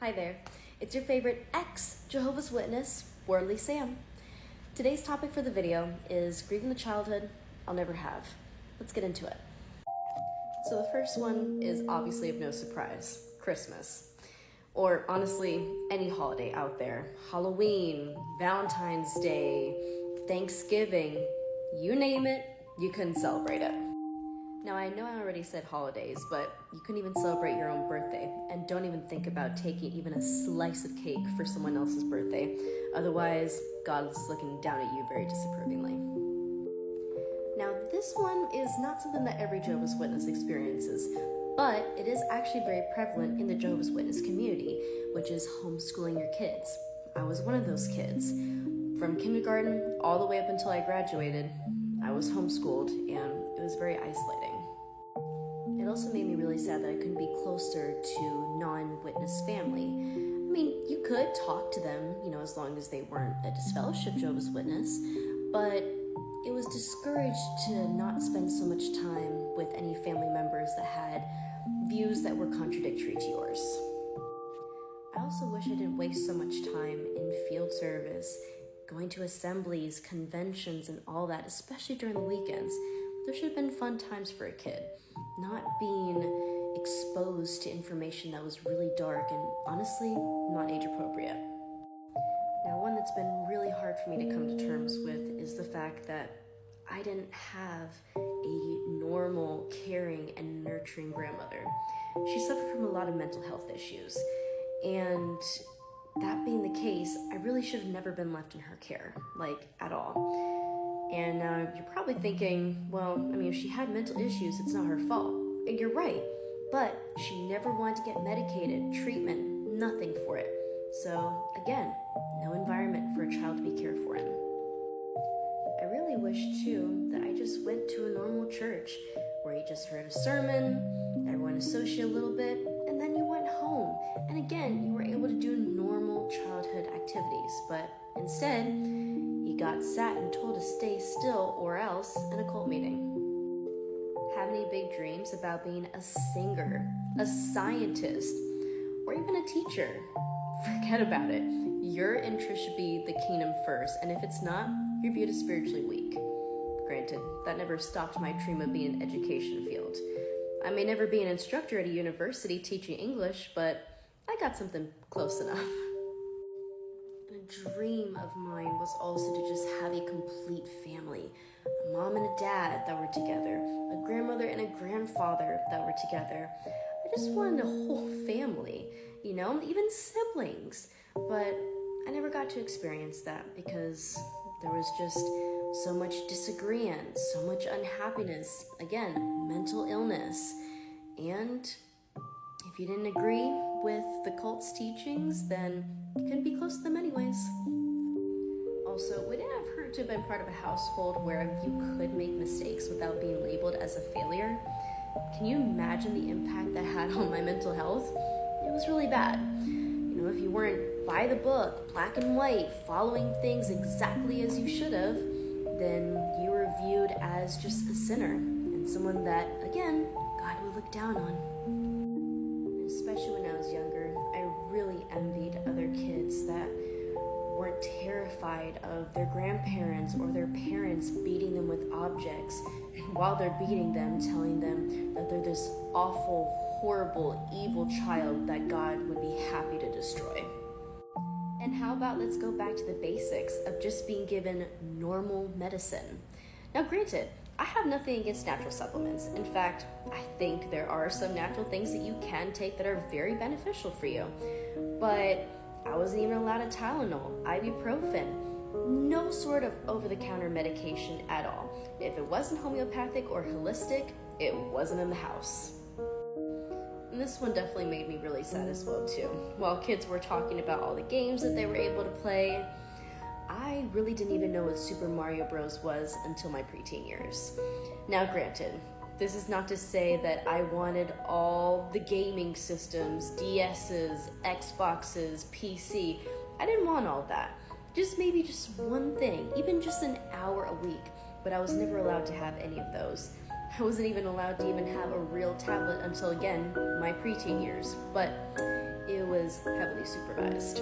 Hi there, it's your favorite ex-Jehovah's Witness, Worldly Sam. Today's topic for the video is grieving the childhood I'll never have. Let's get into it. So the first one is obviously of no surprise, Christmas. Or honestly, any holiday out there. Halloween, Valentine's Day, Thanksgiving, you name it, you couldn't celebrate it. Now, I know I already said holidays, but you couldn't even celebrate your own birthday, and don't even think about taking even a slice of cake for someone else's birthday. Otherwise, God's looking down at you very disapprovingly. Now, this one is not something that every Jehovah's Witness experiences, but it is actually very prevalent in the Jehovah's Witness community, which is homeschooling your kids. I was one of those kids. From kindergarten all the way up until I graduated, I was homeschooled, and it was very isolating. It also made me really sad that I couldn't be closer to non-witness family. I mean, you could talk to them, as long as they weren't a disfellowship Jehovah's Witness, but it was discouraged to not spend so much time with any family members that had views that were contradictory to yours. I also wish I didn't waste so much time in field service, going to assemblies, conventions, and all that, especially during the weekends. There should have been fun times for a kid, not being exposed to information that was really dark and honestly not age appropriate. Now, one that's been really hard for me to come to terms with is the fact that I didn't have a normal, caring, and nurturing grandmother. She suffered from a lot of mental health issues, and that being the case, I really should have never been left in her care, at all. And you're probably thinking, if she had mental issues, it's not her fault. And you're right, but she never wanted to get medicated, treatment, nothing for it. So again, no environment for a child to be cared for in. I really wish too that I just went to a normal church where you just heard a sermon, everyone associated a little bit, and then you went home. And again, you were able to do normal childhood activities, but instead, you got sat and told to stay still or else in a cult meeting. Have any big dreams about being a singer, a scientist, or even a teacher? Forget about it. Your interest should be the kingdom first, and if it's not, you're viewed as spiritually weak. Granted, that never stopped my dream of being in an education field. I may never be an instructor at a university teaching English, but I got something close enough. A dream of mine was also to just have a complete family. A mom and a dad that were together, a grandmother and a grandfather that were together. I just wanted a whole family, even siblings. But I never got to experience that because there was just so much disagreement, so much unhappiness, again, mental illness. And if you didn't agree with the cult's teachings, then you couldn't be close to them anyways. Also, would it have hurt to have been part of a household where you could make mistakes without being labeled as a failure? Can you imagine the impact that had on my mental health? It was really bad. If you weren't by the book, black and white, following things exactly as you should have, then you were viewed as just a sinner and someone that, again, God would look down on. And especially when I was younger, I really envied other kids that weren't terrified of their grandparents or their parents beating them with objects, and while they're beating them, telling them that they're this awful, horrible, evil child that God would be happy to destroy. And how about let's go back to the basics of just being given normal medicine. Now granted, I have nothing against natural supplements. In fact, I think there are some natural things that you can take that are very beneficial for you. But I wasn't even allowed a Tylenol, ibuprofen, no sort of over-the-counter medication at all. If it wasn't homeopathic or holistic, it wasn't in the house. And this one definitely made me really sad as well too. While kids were talking about all the games that they were able to play, I really didn't even know what Super Mario Bros. Was until my preteen years. Now granted, this is not to say that I wanted all the gaming systems, DS's, Xboxes, PC. I didn't want all that. Maybe just one thing, even just an hour a week, but I was never allowed to have any of those. I wasn't even allowed to even have a real tablet until, again, my preteen years. But it was was heavily supervised.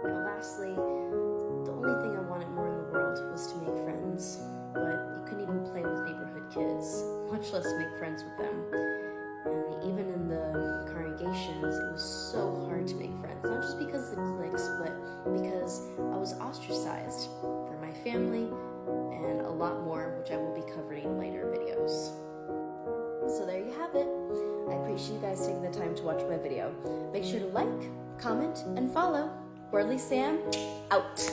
Now lastly, the only thing I wanted more in the world was to make friends, but you couldn't even play with neighborhood kids, much less make friends with them. And even in the congregations, it was so hard to make friends, not just because of the cliques, but because I was ostracized from my family and a lot more, which I will be covering in later videos. So there you have it. I appreciate you guys taking the time to watch my video. Make sure to like, comment, and follow. Worldly Sam, out.